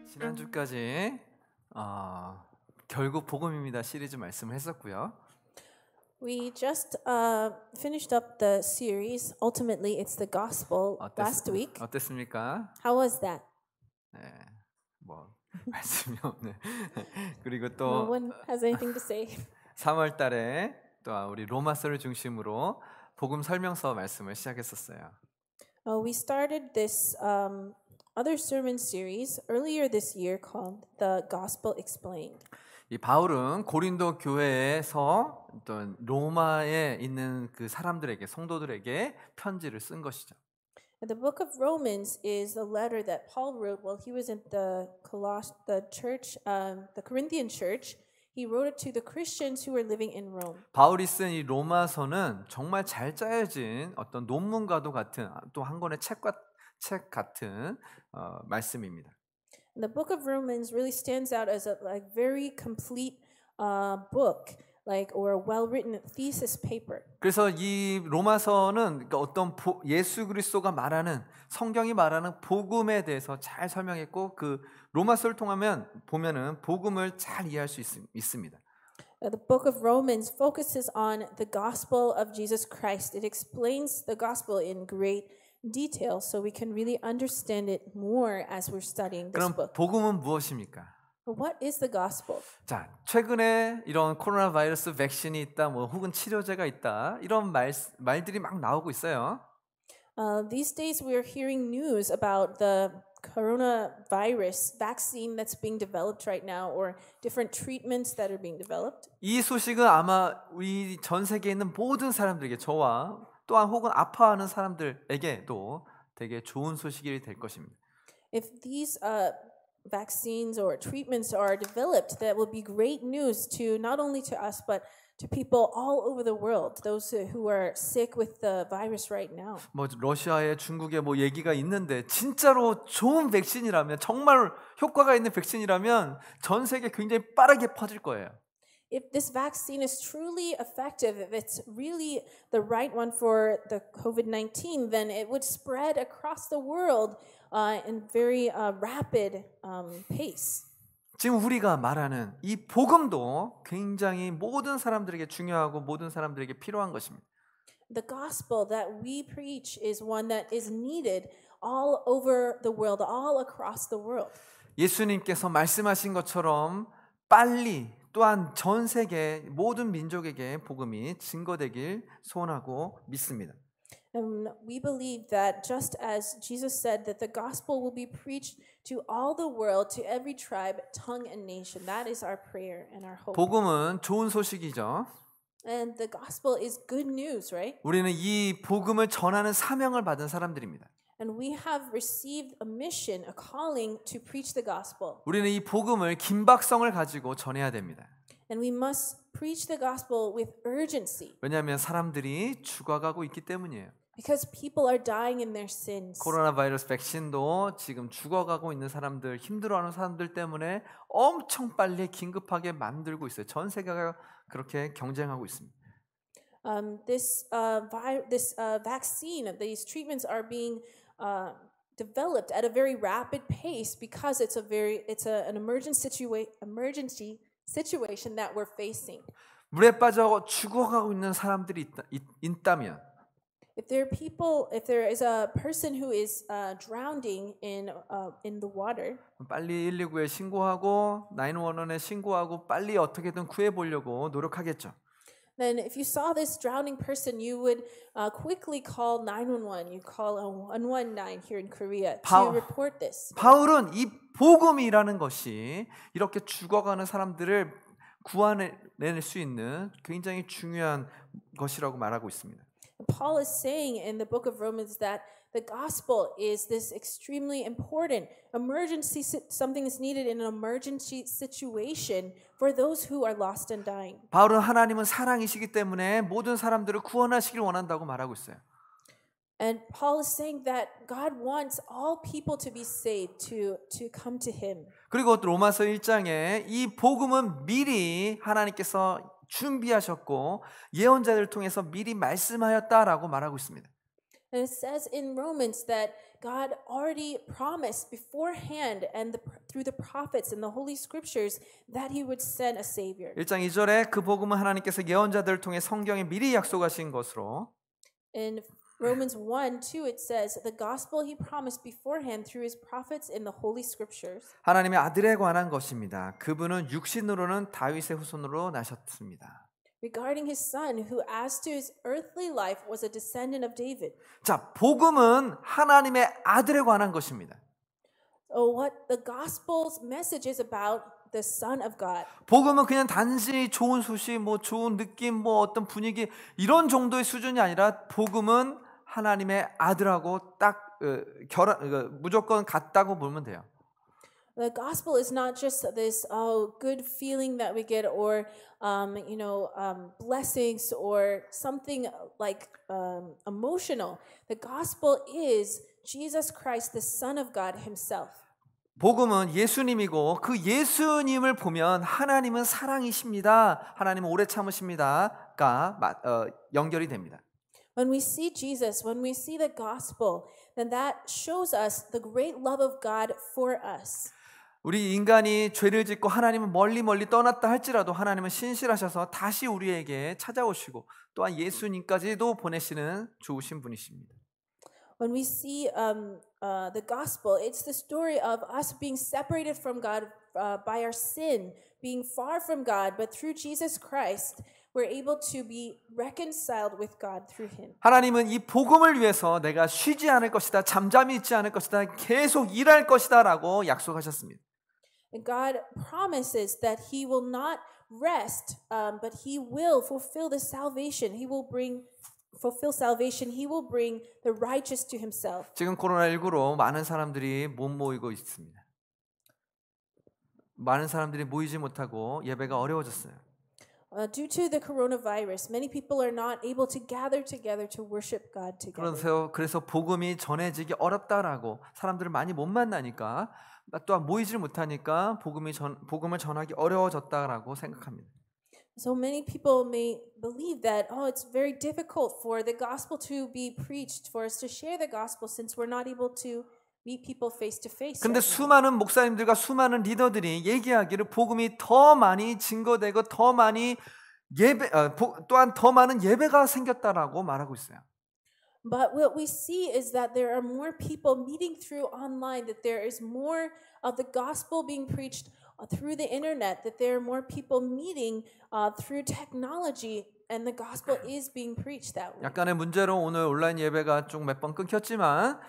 지난주까지 결국 복음입니다 시리즈 말씀을 했었고요. We just finished up the series. Ultimately, it's the gospel last week. 어땠습니까? How was that? 네, 뭐 말씀이 없네. 그리고 No 또 one has anything to say. 3월 달에 또 우리 로마서를 중심으로 복음 설명서 말씀을 시작했었어요. We started this other sermon series earlier this year called The Gospel Explained. 이 바울은 고린도 교회에서 또 로마에 있는 그 사람들에게 성도들에게 편지를 쓴 것이죠. The book of Romans is a letter that Paul wrote while he was in the Corinthian church. He wrote it to the Christians who were living in Rome. 바울이 쓴 이 로마서는 정말 잘 짜여진 어떤 논문과도 같은 또 한 권의 책 같은 말씀입니다. The book of Romans really stands out as a very complete book, or a well-written thesis paper. 그래서 이 로마서는 어떤 예수 그리스도가 말하는 성경이 말하는 복음에 대해서 잘 설명했고 그 로마서를 보면은 복음을 잘 이해할 수 있습니다. The book of Romans focuses on the gospel of Jesus Christ. It explains the gospel in great detail, so we can really understand it more as we're studying this 그럼 book. 복음은 무엇입니까? What is the gospel? 자, 최근에 이런 코로나 바이러스 백신이 있다, 뭐 혹은 치료제가 있다 이런 말들이 막 나오고 있어요. These days we are hearing news about the coronavirus vaccine that's being developed right now, or different treatments that are being developed. 이 소식은 아마 우리 전 세계에 있는 모든 사람들에게 저와 또한 혹은 아파하는 사람들에게도 되게 좋은 소식이 될 것입니다. If these vaccines or treatments are developed, that will be great news to not only to us but to people all over the world, those who are sick with the virus right now. 뭐 러시아에 중국에 뭐 얘기가 있는데 진짜로 좋은 백신이라면 정말 효과가 있는 백신이라면 전 세계 굉장히 빠르게 퍼질 거예요. If this vaccine is truly effective, if it's really the right one for the COVID-19, then it would spread across the world in very rapid pace. 지금 우리가 말하는 이 복음도 굉장히 모든 사람들에게 중요하고 모든 사람들에게 필요한 것입니다. The gospel that we preach is one that is needed all over the world, all across the world. 예수님께서 말씀하신 것처럼 빨리 또한 전 세계 모든 민족에게 복음이 증거되길 소원하고 믿습니다. And we believe that just as Jesus said that the gospel will be preached to all the world, to every tribe, tongue, and nation. That is our prayer and our hope. 복음은 좋은 소식이죠. And the gospel is good news, right? 우리는 이 복음을 전하는 사명을 받은 사람들입니다. And we have received a mission, a calling to preach the gospel. 우리는 이 복음을 긴박성을 가지고 전해야 됩니다. And we must preach the gospel with urgency. 왜냐하면 사람들이 죽어가고 있기 때문이에요. Because people are dying in their sins. 코로나 바이러스 백신도 지금 죽어가고 있는 사람들, 힘들어하는 사람들 때문에 엄청 빨리 긴급하게 만들고 있어요. 전 세계가 그렇게 경쟁하고 있습니다. This vaccine, these treatments are being developed at a very rapid pace because it's an emergency situation that we're facing. 물에 빠져 죽어가고 있는 사람들이 있다면 If there is a person who is drowning in the water, 빨리 119에 신고하고 911에 신고하고 빨리 어떻게든 구해 보려고 노력하겠죠. then if you saw this drowning person, you would quickly call 911. You call 119 here in Korea to report this. 바울은 이 복음이라는 것이 이렇게 죽어가는 사람들을 구원해낼 수 있는 굉장히 중요한 것이라고 말하고 있습니다. Paul is saying in the book of Romans that the gospel is this extremely important emergency. Something is needed in an emergency situation for those who are lost and dying. 바울은 하나님은 사랑이시기 때문에 모든 사람들을 구원하시길 원한다고 말하고 있어요. And Paul is saying that God wants all people to be saved, to come to Him. 그리고 로마서 1장에 이 복음은 미리 하나님께서 준비하셨고 예언자들을 통해서 미리 말씀하였다라고 말하고 있습니다. And it says in Romans that God already promised beforehand and through the prophets and the Holy Scriptures that He would send a Savior. 1장 2절에 그 복음은 하나님께서 예언자들을 통해 성경에 미리 약속하신 것으로 In Romans 1:2 it says the gospel He promised beforehand through His prophets in the Holy Scriptures. 하나님의 아들에 관한 것입니다. 그분은 육신으로는 다윗의 후손으로 나셨습니다. Regarding His Son, who as to His earthly life was a descendant of David. 자, 복음은 하나님의 아들에 관한 것입니다. What the gospel's message is about the Son of God. 복음은 그냥 단지 좋은 소식, 뭐 좋은 느낌, 뭐 어떤 분위기 이런 정도의 수준이 아니라 복음은 하나님의 아들하고 딱 무조건 같다고 보면 돼요. The gospel is not just this good feeling that we get, or blessings, or something like emotional. The gospel is Jesus Christ, the Son of God Himself. 복음은 예수님이고 그 예수님을 보면 하나님은 사랑이십니다. 하나님은 오래 참으십니다가 연결이 됩니다. When we see Jesus, when we see the gospel, then that shows us the great love of God for us. 우리 인간이 죄를 짓고 하나님은 멀리 떠났다 할지라도 하나님은 신실하셔서 다시 우리에게 찾아오시고 또한 예수님까지도 보내시는 좋으신 분이십니다. When we see the gospel, it's the story of us being separated from God by our sin, being far from God, but through Jesus Christ, we're able to be reconciled with God through Him. 하나님은 이 복음을 위해서 내가 쉬지 않을 것이다, 잠잠히 있지 않을 것이다, 계속 일할 것이다라고 약속하셨습니다. And God promises that He will not rest, but He will fulfill the salvation. He will fulfill salvation. He will bring the righteous to Himself. 지금 코로나19로 많은 사람들이 못 모이고 있습니다. 많은 사람들이 모이지 못하고 예배가 어려워졌어요. Due to the coronavirus, many people are not able to gather together to worship God together. 그래서 복음이 전해지기 어렵다라고 사람들을 많이 못 만나니까 또한 모이질 못하니까 복음을 전하기 어려워졌다라고 생각합니다. So many people may believe that it's very difficult for the gospel to be preached, for us to share the gospel since we're not able to meet people face to face. 근데 수많은 목사님들과 수많은 리더들이 얘기하기를 복음이 더 많이 증거되고 더 많이 또한 더 많은 예배가 생겼다라고 말하고 있어요. But what we see is that there are more people meeting through online, that there is more of the gospel being preached through the internet, that there are more people meeting through technology, and the gospel is being preached that way. 약간의 문제로 오늘 온라인 예배가 좀 몇 번 끊겼지만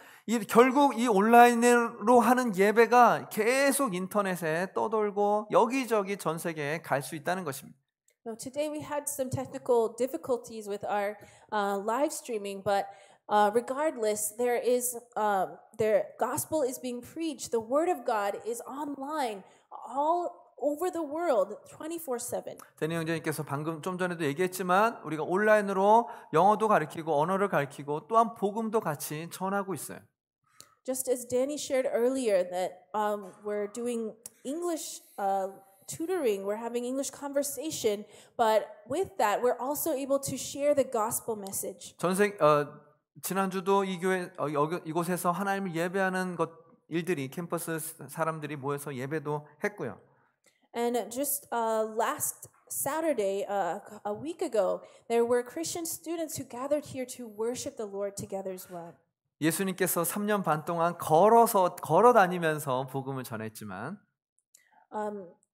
결국 이 온라인으로 하는 예배가 계속 인터넷에 떠돌고 여기저기 전 세계에 갈 수 있다는 것입니다. Now, today we had some technical difficulties with our live streaming, but regardless, the gospel is being preached. The word of God is online all over the world 24/7. 데니 형제님께서 방금 좀 전에도 얘기했지만 우리가 온라인으로 영어도 가르치고 언어를 가르치고 또한 복음도 같이 전하고 있어요. Just as Danny shared earlier that we're doing English tutoring, we're having English conversation, but with that, we're also able to share the gospel message. 지난주도 이 교회 이곳에서 하나님을 예배하는 일들이 캠퍼스 사람들이 모여서 예배도 했고요. And just last Saturday, a week ago, there were Christian students who gathered here to worship the Lord together as well. 예수님께서 3년 반 동안 걸어 다니면서 복음을 전했지만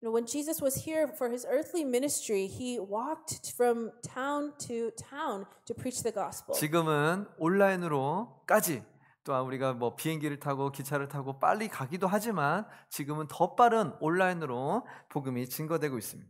when Jesus was here for His earthly ministry, He walked from town to town to preach the gospel. 지금은 온라인으로까지 또한 우리가 뭐 비행기를 타고 기차를 타고 빨리 가기도 하지만 지금은 더 빠른 온라인으로 복음이 증거되고 있습니다.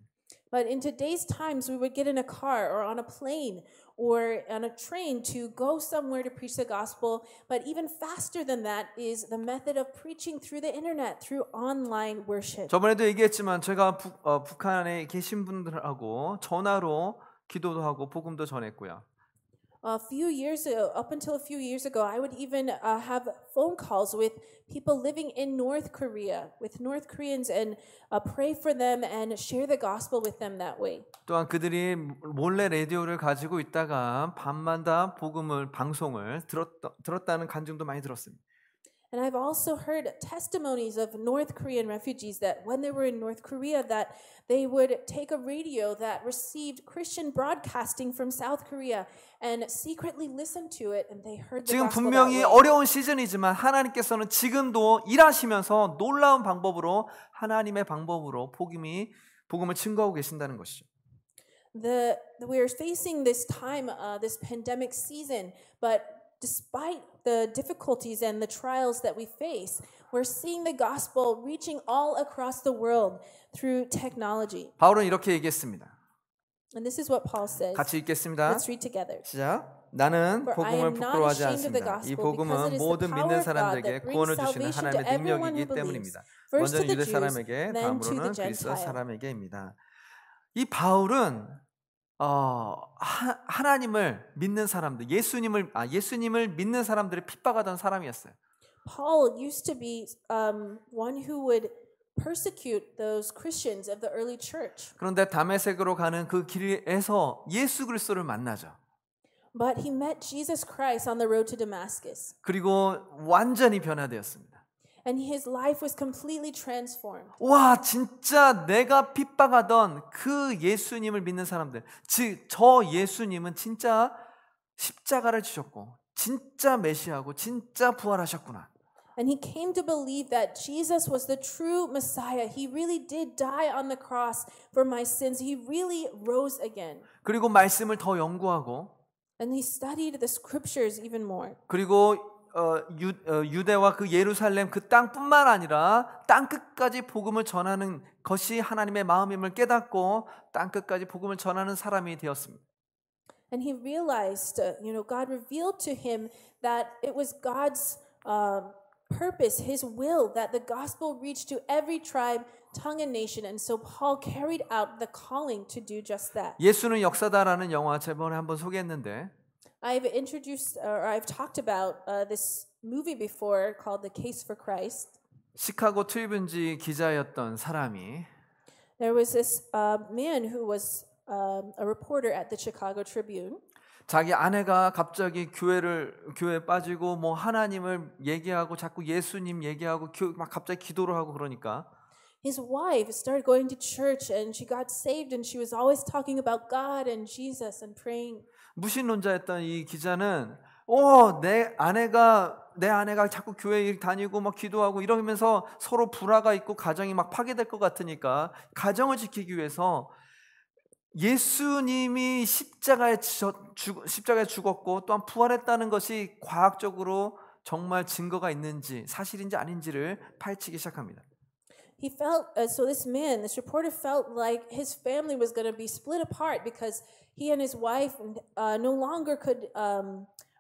But in today's times, we would get in a car or on a plane or on a train to go somewhere to preach the gospel. But even faster than that is the method of preaching through the internet, through online worship. 저번에도 얘기했지만 제가 북한에 계신 분들하고 전화로 기도도 하고 복음도 전했고요. Up until a few years ago, I would even have phone calls with people living in North Korea, with North Koreans, and pray for them and share the gospel with them that way. 또한 그들이 몰래 라디오를 가지고 있다가 밤마다 방송을 들었다는 간증도 많이 들었습니다. And I've also heard testimonies of North Korean refugees that when they were in North Korea that they would take a radio that received Christian broadcasting from South Korea and secretly listen to it and they heard the 지금 gospel that 분명히 way. 어려운 시즌이지만 하나님께서는 지금도 일하시면서 놀라운 방법으로 하나님의 방법으로 복음을 증거하고 계신다는 것이죠. We are facing this time, this pandemic season, but despite the difficulties and the trials that we face, we're seeing the gospel reaching all across the world through technology. 바울은 이렇게 얘기했습니다. And this is what Paul says. 같이 읽겠습니다. Let's read together. 시작. 나는 For I 복음을 am not 부끄러워하지 ashamed of the 않습니다. 이 gospel because 복음은 it is the 모든 power 믿는 of God 사람들에게 that brings 구원을 주시는 salvation to 하나님의 everyone who 능력이기 believes. 때문입니다. First 먼저 to the 유대 Jews, 사람에게 then to 다음으로는 the 그리스 Gentile. 사람에게입니다. 이 바울은 하나님을 믿는 사람들, 예수님을 믿는 사람들을 핍박하던 사람이었어요. Paul used to be one who would persecute those Christians of the early church. 그런데 다메섹으로 가는 그 길에서 예수 그리스도를 만나죠. But he met Jesus Christ on the road to Damascus. 그리고 완전히 변화되었습니다. And his life was completely transformed. 와, 진짜 내가 핍박하던 그 예수님을 믿는 사람들, 즉 저 예수님은 진짜 십자가를 지셨고 진짜 메시아고 진짜 부활하셨구나. And he came to believe that Jesus was the true Messiah. He really did die on the cross for my sins. He really rose again. 그리고 말씀을 더 연구하고 And he studied the scriptures even more. 그리고 유대와 그 예루살렘 그 땅뿐만 아니라 땅 끝까지 복음을 전하는 것이 하나님의 마음임을 깨닫고 땅 끝까지 복음을 전하는 사람이 되었습니다. And he realized, God revealed to him that it was God's purpose, his will, that the gospel reached to every tribe, tongue, and nation. And so Paul carried out the calling to do just that. 예수는 역사다라는 영화 저번에 한번 소개했는데 I've talked about this movie before called The Case for Christ. 시카고 트리뷴지 기자였던 사람이 There was this man who was a reporter at the Chicago Tribune. 자기 아내가 갑자기 교회에 빠지고 뭐 하나님을 얘기하고 자꾸 예수님 얘기하고 막 갑자기 기도를 하고 그러니까 His wife started going to church and she got saved and she was always talking about God and Jesus and praying. 무신론자였던 이 기자는 내 아내가 자꾸 교회 다니고 막 기도하고 이러면서 서로 불화가 있고 가정이 막 파괴될 것 같으니까 가정을 지키기 위해서 예수님이 십자가에 죽었고 또한 부활했다는 것이 과학적으로 정말 증거가 있는지 사실인지 아닌지를 파헤치기 시작합니다. He felt this reporter felt like his family was going to be split apart because he and his wife no longer could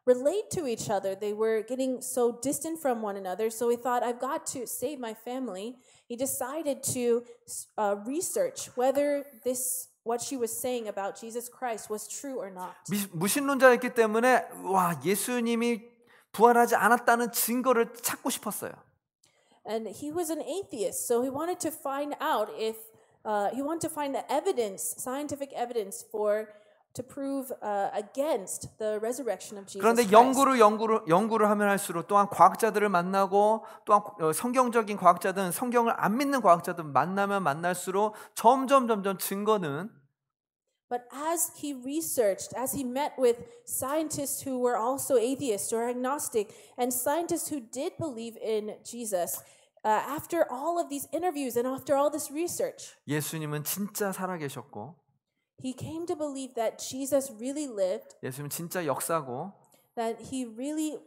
relate to each other. They were getting so distant from one another. So he thought, I've got to save my family. He decided to research whether what she was saying about Jesus Christ was true or not. 무신론자였기 때문에 예수님이 부활하지 않았다는 증거를 찾고 싶었어요. And he was an atheist, so he wanted to find out the evidence, scientific evidence to prove against the resurrection of Jesus 그런데 Christ. 연구를 하면 할수록 또한 과학자들을 만나고 또한 성경적인 과학자든 성경을 안 믿는 과학자들 만나면 만날수록 점점 증거는 But as he researched, as he met with scientists who were also atheists or agnostic, and scientists who did believe in Jesus, after all of these interviews and after all this research, 예수님은 진짜 살아계셨고 he came to believe that Jesus really lived, 예수님은 진짜 역사고 that he really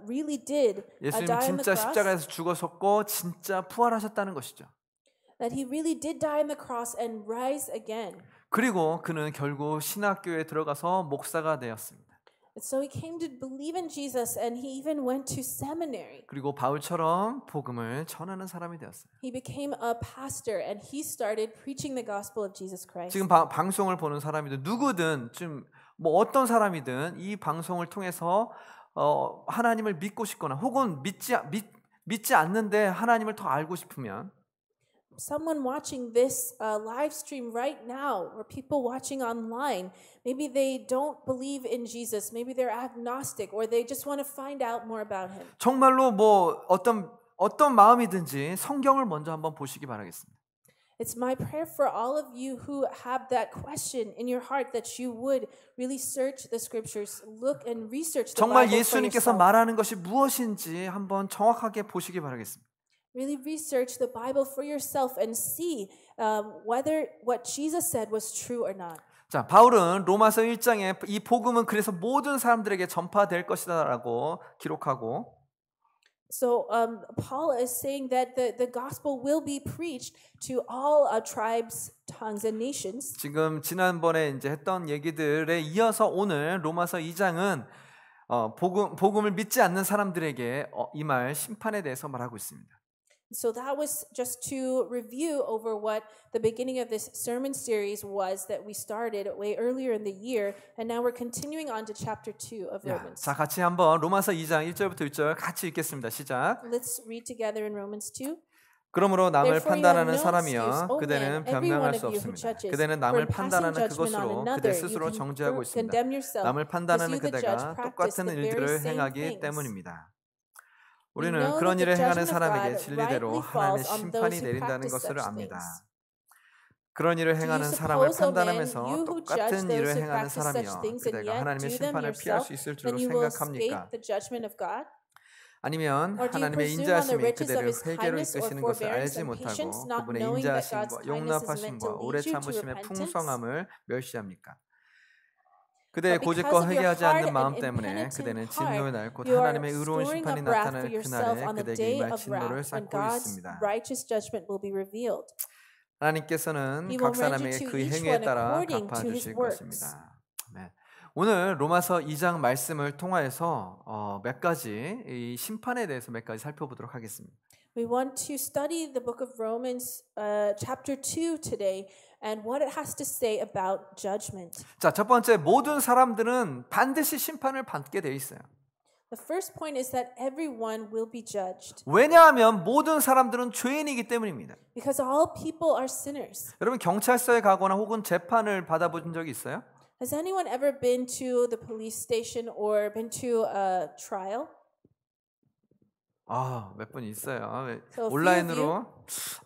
really did 예수님은 die on the 진짜 cross, 십자가에서 죽으셨고 진짜 부활하셨다는 것이죠. that he really did die on the cross and rise again. 그리고 그는 결국 신학교에 들어가서 목사가 되었습니다. So he came to believe in Jesus and he even went to seminary. 그리고 바울처럼 복음을 전하는 사람이 되었어요. He became a pastor and he started preaching the gospel of Jesus Christ. 지금 방송을 보는 사람이든 누구든 좀 뭐 어떤 사람이든 이 방송을 통해서 하나님을 믿고 싶거나 혹은 믿지 않는데 하나님을 더 알고 싶으면 Someone watching this live stream right now, or people watching online, maybe they don't believe in Jesus, maybe they're agnostic, or they just want to find out more about him. 정말로 뭐 어떤 마음이든지 성경을 먼저 한번 보시기 바라겠습니다. It's my prayer for all of you who have that question in your heart that you would really search the scriptures, look and research the 정말 Bible for 예수님께서 yourself. 말하는 것이 무엇인지 한번 정확하게 보시기 바라겠습니다. Really research the Bible for yourself and see whether what Jesus said was true or not. 자, 바울은 로마서 1장에 이 복음은 그래서 모든 사람들에게 전파될 것이다라고 기록하고 So Paul is saying that the gospel will be preached to all tribes, tongues, and nations. 지금 지난번에 이제 했던 얘기들에 이어서 오늘 로마서 2장은 복음을 믿지 않는 사람들에게 임할 심판에 대해서 말하고 있습니다. So that was just to review over what the beginning of this sermon series was that we started way earlier in the year, and now we're continuing on to chapter 2 of Romans. 자, 같이 한번 로마서 2장 1절부터 6절 같이 읽겠습니다. 시작. Let's read together in Romans 2. 그러므로 남을 Therefore you have 판단하는 no 사람이여 excuse, O 그대는 man, every one 변명할 of 수 you who 없습니다. judges. 그대는 For 남을 in passing 판단하는 judgment on 그것으로 another, 그대 you 스스로 can 정죄하고 있습니다. condemn yourself. 남을 판단하는 Because you, the judge, 그대가 practice 똑같은 the very 일들을 same 행하기 things. 때문입니다. We 우리는 know 그런 that 일을 the 행하는 judgment of 사람에게 God 진리대로 rightly 하나님의 falls on 심판이 those who 내린다는 practice 것을 such 압니다. things. 그런 일을 Do you 행하는 사람을 suppose, O man, 판단하면서 you who judge 똑같은 those 일을 who 행하는 practice such 사람이여 things and 그대가 yet 하나님의 do them 심판을 피할 수 yourself, 있을 then 줄로 you will 생각합니까? escape the judgment of God? 아니면 Or do you 하나님의 presume on the 인자하심이 riches of 그대를 his 회개로 kindness or 이끄시는 것을 forbearance 알지 and 못하고 patience, not 그분의 knowing that God's 인자하심과 kindness is meant 용납하심과 to 오래 lead you to 참으심의 repentance? 풍성함을 멸시합니까? 그대의 But because 고집과 of your 회개하지 hard 않는 and 마음 때문에 impenitent 그대는 heart, 진노의 날 곧 you are 하나님의 의로운 storing 심판이 up wrath for 나타날 yourself 그날에 on the 그대에게 day 임할 of 진노를 wrath when 쌓고 God's 있습니다. righteous judgment will be revealed. 하나님께서는 He 각 will render 사람에게 to 그 each 행위에 one 따라 according to his 갚아주실 works. 것입니다. 네. 오늘 로마서 2장 말씀을 통하여서 몇 가지 이 심판에 대해서 몇 가지 살펴보도록 하겠습니다. We want to study the book of Romans chapter 2 today and what it has to say about judgment. 자, 첫 번째 모든 사람들은 반드시 심판을 받게 돼 있어요. The first point is that everyone will be judged 왜냐하면 모든 사람들은 죄인이기 때문입니다. because all people are sinners. 여러분 경찰서에 가거나 혹은 재판을 받아본 적이 있어요? Has anyone ever been to the police station or been to a trial? 몇 분 있어요. So a few of 온라인으로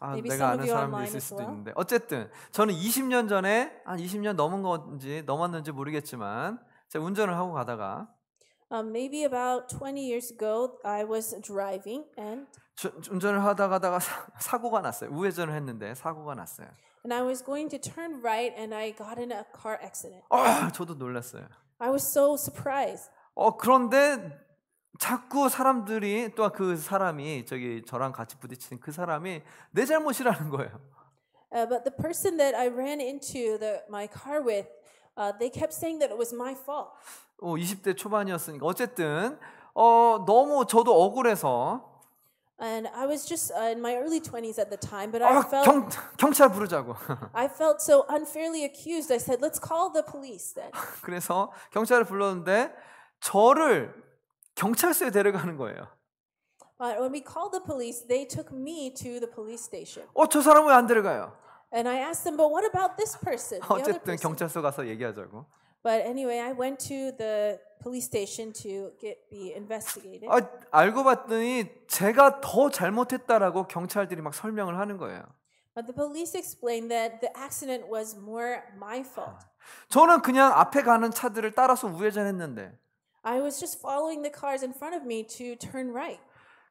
maybe 내가 some 아는 of you 사람도 online 있을 as 수도 well. 있는데 어쨌든 저는 20년 전에 한 20년 넘은 건지 넘었는지 모르겠지만 제가 운전을 하고 가다가 Maybe about 20 years ago, I was driving and 운전을 하다가 사고가 났어요. 우회전을 했는데 사고가 났어요. I was going to turn right and I got in a car accident. 저도 놀랐어요. I was so surprised. 그런데 자꾸 사람들이 또 그 사람이 저랑 같이 부딪히는 그 사람이 내 잘못이라는 거예요. But the person that I ran into my car with, they kept saying that it was my fault. 20대 초반이었으니까 어쨌든 너무 저도 억울해서 And I was just in my early 20s at the time, but I felt 경찰 부르자고. I felt so unfairly accused. I said, "Let's call the police then." 그래서 경찰을 불렀는데 저를 경찰서에 데려가는 거예요. But when we called the police, they took me to the police station. 저 사람 왜 안 데려가요? And I asked them, "But what about this person?" The other 어쨌든 person. 경찰서 가서 얘기하자고. But anyway, I went to the police station to be investigated. 알고 봤더니 제가 더 잘못했다라고 경찰들이 막 설명을 하는 거예요. But the police explained that the accident was more my fault. 저는 그냥 앞에 가는 차들을 따라서 우회전했는데. I was just following the cars in front of me to turn right.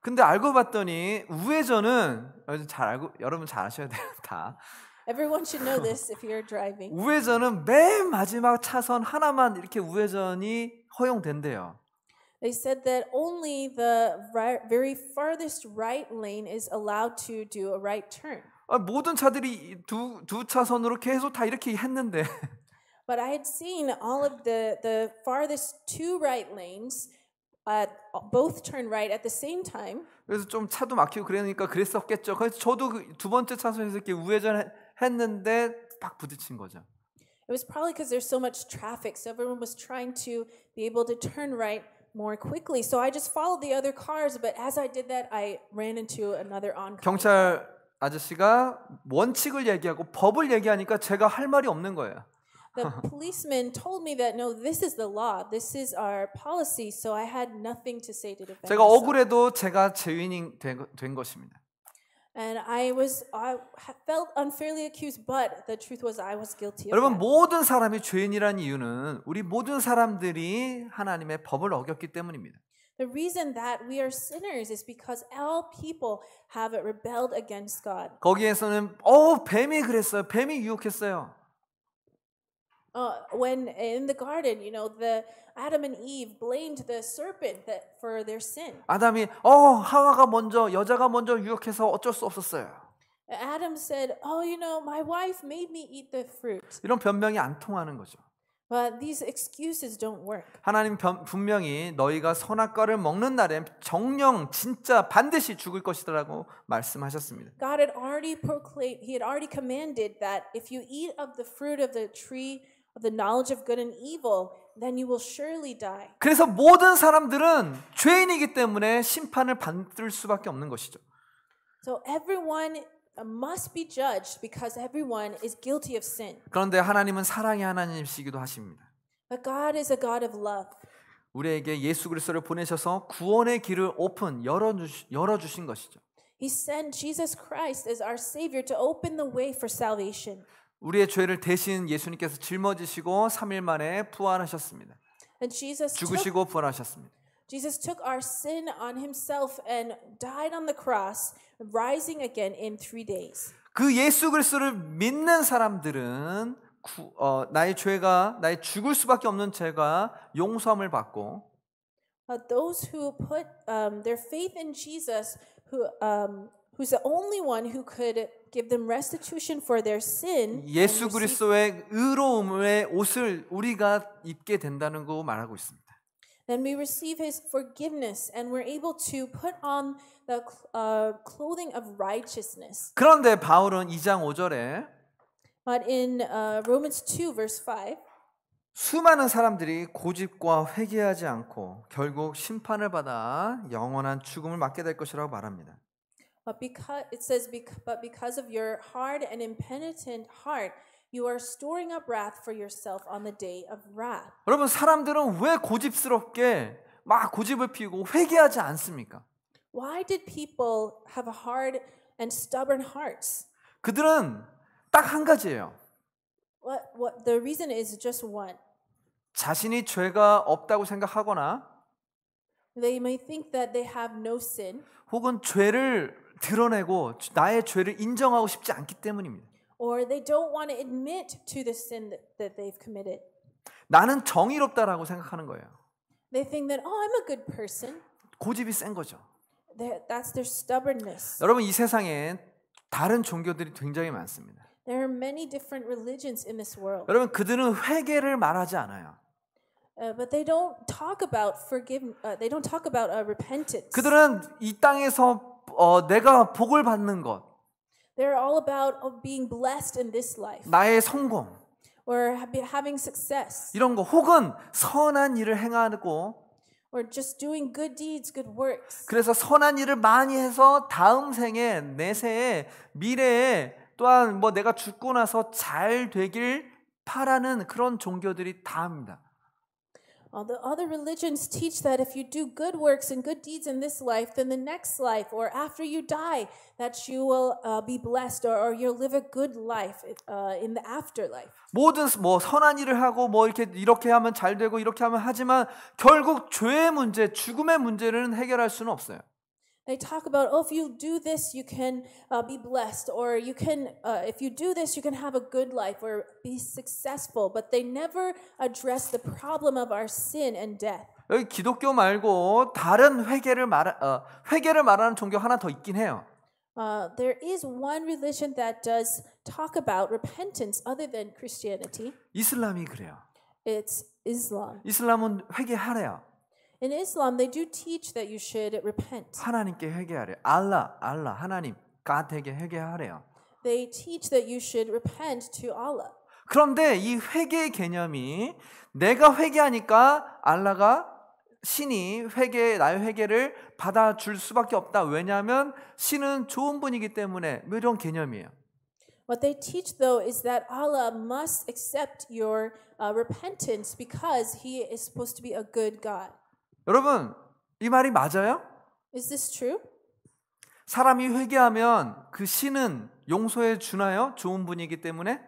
근데 알고 봤더니 우회전은 여러분 잘 아셔야 돼요, 다. Everyone should know this if you're driving. 우회전은 맨 마지막 차선 하나만 이렇게 우회전이 허용된대요. They said that only the very farthest right lane is allowed to do a right turn. 모든 차들이 두 차선으로 계속 다 이렇게 했는데. But I had seen all of the farthest two right lanes both turn right at the same time. 그래서 좀 차도 막히고 그랬었겠죠. 그래서 저도 두 번째 차선에서 이렇게 우회전했는데 막 부딪힌 거죠. It was probably because there's so much traffic, so everyone was trying to be able to turn right more quickly. So I just followed the other cars, but as I did that, I ran into another oncoming car. 경찰 아저씨가 원칙을 얘기하고 법을 얘기하니까 제가 할 말이 없는 거예요. The policeman told me that no, this is the law, this is our policy, so I had nothing to say to defend 제가 myself. 억울해도 제가 죄인이 된 것입니다. And I felt unfairly accused, but the truth was I was guilty of 여러분 that. 모든 사람이 죄인이라는 이유는 우리 모든 사람들이 하나님의 법을 어겼기 때문입니다. The reason that we are sinners is because all people have rebelled against God. 거기에서는 뱀이 그랬어요. 뱀이 유혹했어요. When in the garden, the Adam and Eve blamed the serpent for their sin. 아담이 여자가 먼저 유혹해서 어쩔 수 없었어요. Adam said, my wife made me eat the fruit. 이런 변명이 안 통하는 거죠. But these excuses don't work. 하나님 분명히 너희가 선악과를 먹는 날엔 정령 진짜 반드시 죽을 것이라고 말씀하셨습니다. God had already proclaimed, He had already commanded that if you eat of the fruit of the tree of the knowledge of good and evil, then you will surely die. 그래서 모든 사람들은 죄인이기 때문에 심판을 받을 수밖에 없는 것이죠. So everyone must be judged because everyone is guilty of sin. 그런데 하나님은 사랑의 하나님이시기도 하십니다. But God is a God of love. 우리에게 예수 그리스도를 보내셔서 구원의 길을 열어주신 것이죠. He sent Jesus Christ as our Savior to open the way for salvation. 우리의 죄를 대신 예수님께서 짊어지시고 3일 만에 부활하셨습니다. And 죽으시고 부활하셨습니다. Jesus took our sin on himself and died on the cross, rising again in 3 days. 그 예수 그리스도를 믿는 사람들은 나의 죽을 수밖에 없는 죄가 용서함을 받고 Those who put their faith in Jesus, who's the only one who could give them restitution for their sin. 예수 그리스도의 의로움의 옷을 우리가 입게 된다는 거 말하고 있습니다. Then we receive His forgiveness and we're able to put on the clothing of righteousness. 그런데 바울은 2장 5절에 But in Romans 2 verse 5, 수많은 사람들이 고집과 회개하지 않고 결국 심판을 받아 영원한 죽음을 맞게 될 것이라고 말합니다. But because of your hard and impenitent heart, you are storing up wrath for yourself on the day of wrath. 여러분 사람들은 왜 고집스럽게 막 고집을 피우고 회개하지 않습니까? Why did people have hard and stubborn hearts? 그들은 딱 한 가지예요. What the reason is just one. 자신이 죄가 없다고 생각하거나 They may think that they have no sin. 혹은 죄를 드러내고 나의 죄를 인정하고 싶지 않기 때문입니다. Or they don't want to admit to the sin that they've committed. 나는 정의롭다라고 생각하는 거예요. They think that, I'm a good person. 고집이 센 거죠. That's their stubbornness. 여러분 이 세상에 다른 종교들이 굉장히 많습니다. There are many different religions in this world. 여러분 그들은 회개를 말하지 않아요. But they don't talk about they don't talk about repentance. 그들은 이 땅에서 내가 복을 받는 것, They're all about being blessed in this life. 나의 성공, Or having success. 이런 거 혹은 선한 일을 행하고 Or just doing good deeds, good works. 그래서 선한 일을 많이 해서 다음 생에 내세에 미래에 또한 내가 죽고 나서 잘 되길 바라는 그런 종교들이 다합니다. The other religions teach that if you do good works and good deeds in this life, then the next life or after you die, that you will be blessed or you'll live a good life in the afterlife. 모든 선한 일을 하고 이렇게 하면 잘 되고 이렇게 하면 하지만 결국 죄의 문제, 죽음의 문제는 해결할 수는 없어요. They talk about, if you do this, you can be blessed, or you can, if you do this, you can have a good life or be successful. But they never address the problem of our sin and death. 여기 기독교 말고 다른 회개를 말하는 종교 하나 더 있긴 해요. There is one religion that does talk about repentance other than Christianity. 이슬람이 그래요. It's Islam. 이슬람은 회개하래요. In Islam, they do teach that you should repent. 하나님께 회개하래요. 알라, 하나님, God에게 회개하래요. They teach that you should repent to Allah. 그런데 이 회개의 개념이 내가 회개하니까 알라가 신이 나의 회개를 받아줄 수밖에 없다. 왜냐하면 신은 좋은 분이기 때문에 뭐 이런 개념이에요. What they teach, though, is that Allah must accept your repentance because He is supposed to be a good God. 여러분, 이 말이 맞아요? Is this true? 사람이 회개하면 그 신은 용서해 주나요? 좋은 분이기 때문에?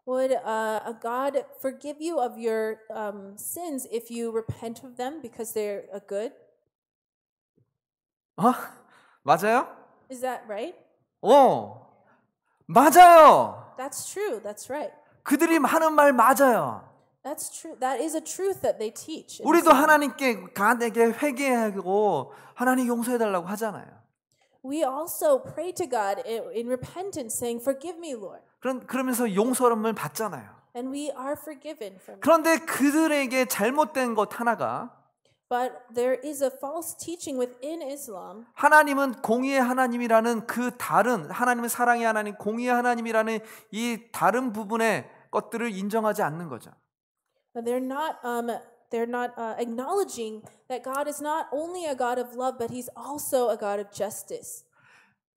Would a God forgive you of your sins if you repent of them because they're a good? 맞아요? Is that right? 맞아요. That's true. That's right. 그들이 하는 말 맞아요. That's true. That is a truth that they teach. 우리도 하나님께 간에게 회개하고 하나님 용서해 달라고 하잖아요. We also pray to God in repentance, saying, "Forgive me, Lord." 그러면서 용서를 받잖아요. And we are forgiven from it. 그런데 그들에게 잘못된 것 하나가 But there is a false teaching within Islam. 하나님은 공의의 하나님이라는 그 다른 하나님은 사랑의 하나님, 공의의 하나님이라는 이 다른 부분의 것들을 인정하지 않는 거죠. They're not acknowledging that God is not only a God of love, but He's also a God of justice.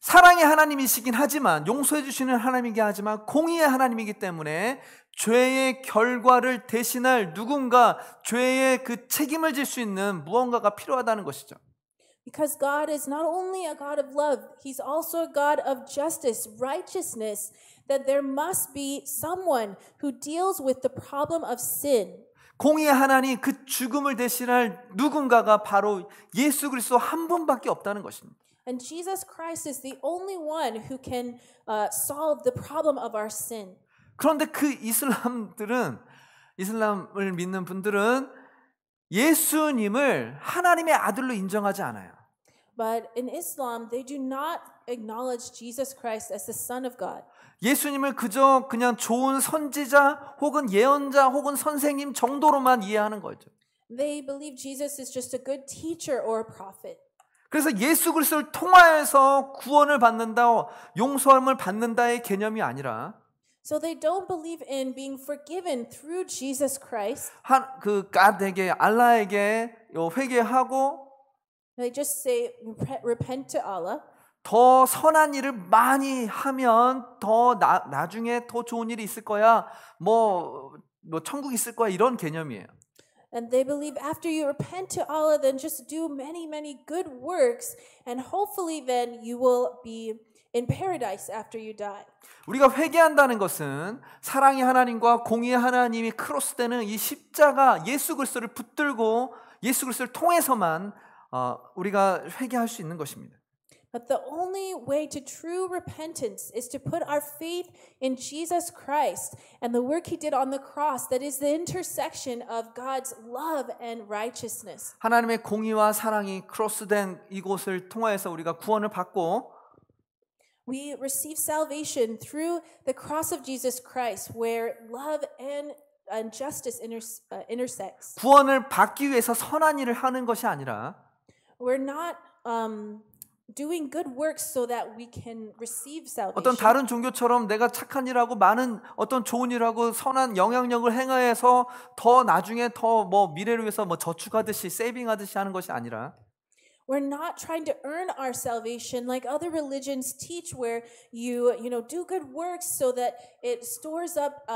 사랑의 하나님이시긴 하지만 용서해 주시는 하나님이긴 하지만 공의의 하나님이기 때문에 죄의 결과를 대신할 누군가 죄의 그 책임을 질 수 있는 무언가가 필요하다는 것이죠. Because God is not only a God of love, He's also a God of justice, righteousness, that there must be someone who deals with the problem of sin. 공의의 하나님 그 죽음을 대신할 누군가가 바로 예수 그리스도 한 분밖에 없다는 것입니다. And Jesus Christ is the only one who can solve the problem of our sin. 그런데 그 이슬람을 믿는 분들은 예수님을 하나님의 아들로 인정하지 않아요. But in Islam, they do not acknowledge Jesus Christ as the Son of God. 예수님을 그냥 좋은 선지자 혹은 예언자 혹은 선생님 정도로만 이해하는 거죠. They believe Jesus is just a good teacher or a prophet. 그래서 예수 그리스도를 통하여서 구원을 받는다, 용서함을 받는다의 개념이 아니라 So they don't believe in being forgiven through Jesus Christ. 알라에게 회개하고 They just say repent to Allah. 더 선한 일을 많이 하면 더 나중에 더 좋은 일이 있을 거야. 뭐 천국 있을 거야 이런 개념이에요. And they believe after you repent to Allah, then just do many good works, and hopefully then you will be in paradise after you die. 우리가 회개한다는 것은 사랑의 하나님과 공의의 하나님이 크로스되는 이 십자가 예수 그리스도를 붙들고 예수 그리스도를 통해서만 우리가 회개할 수 있는 것입니다. But the only way to true repentance is to put our faith in Jesus Christ and the work He did on the cross, that is the intersection of God's love and righteousness. 하나님의 공의와 사랑이 크로스된 이곳을 통하여서 우리가 구원을 받고 We receive salvation through the cross of Jesus Christ, where love and justice intersects. 구원을 받기 위해서 선한 일을 하는 것이 아니라 We're not doing good works so that we can receive salvation. 어떤 다른 종교처럼 내가 착한 일하고 많은 어떤 좋은 일하고 선한 영향력을 행하여서 더 나중에 더 미래를 위해서 저축하듯이 세이빙하듯이 하는 것이 아니라 We're not trying to earn our salvation like other religions teach, where you do good works so that it stores up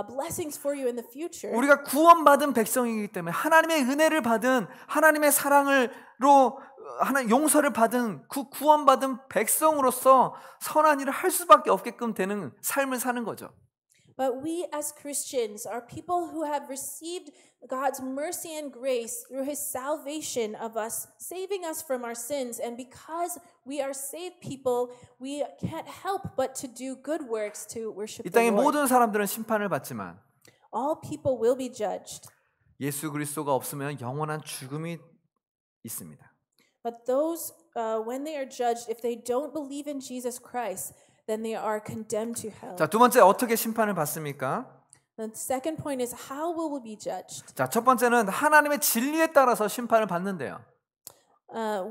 blessings for you in the future. 우리가 구원받은 백성이기 때문에 하나님의 은혜를 받은 하나님의 사랑으로 하나님 용서를 받은 그 구원받은 백성으로서 선한 일을 할 수밖에 없게끔 되는 삶을 사는 거죠. But we as Christians are people who have received God's mercy and grace through His salvation of us, saving us from our sins. And because we are saved people, we can't help but to do good works to worship 이 the 땅의 Lord. 모든 사람들은 심판을 받지만 All people will be judged. 예수 그리스도가 없으면 영원한 죽음이 있습니다. But those, when they are judged, if they don't believe in Jesus Christ, then they are condemned to hell. 자, 두 번째 어떻게 심판을 받습니까? The second point is how will we be judged? 자, 첫 번째는 하나님의 진리에 따라서 심판을 받는데요.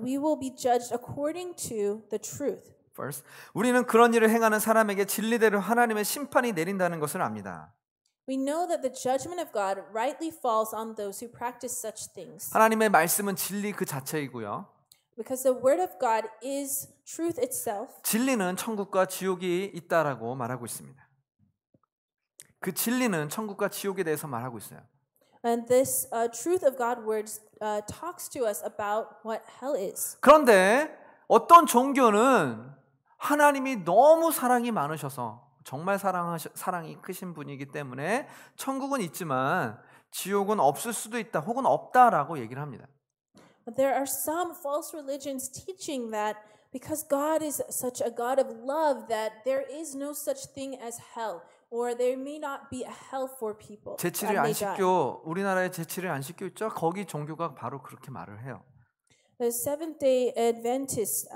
We will be judged according to the truth. First, 우리는 그런 일을 행하는 사람에게 진리대로 하나님의 심판이 내린다는 것을 압니다. We know that the judgment of God rightly falls on those who practice such things. 하나님의 말씀은 진리 그 자체이고요. Because the word of God is truth itself. 진리는 천국과 지옥이 있다라고 말하고 있습니다. 그 진리는 천국과 지옥에 대해서 말하고 있어요. And this truth of God's words talks to us about what hell is. 그런데 어떤 종교는 하나님이 너무 사랑이 많으셔서 정말 사랑이 크신 분이기 때문에 천국은 있지만 지옥은 없을 수도 있다 혹은 없다라고 얘기를 합니다. But there are some false religions teaching that because God is such a God of love that there is no such thing as hell or there may not be a hell for people. 제7일 안식교 우리나라의 제7일 안식교 있죠? 거기 종교가 바로 그렇게 말을 해요. The Seventh-day Adventists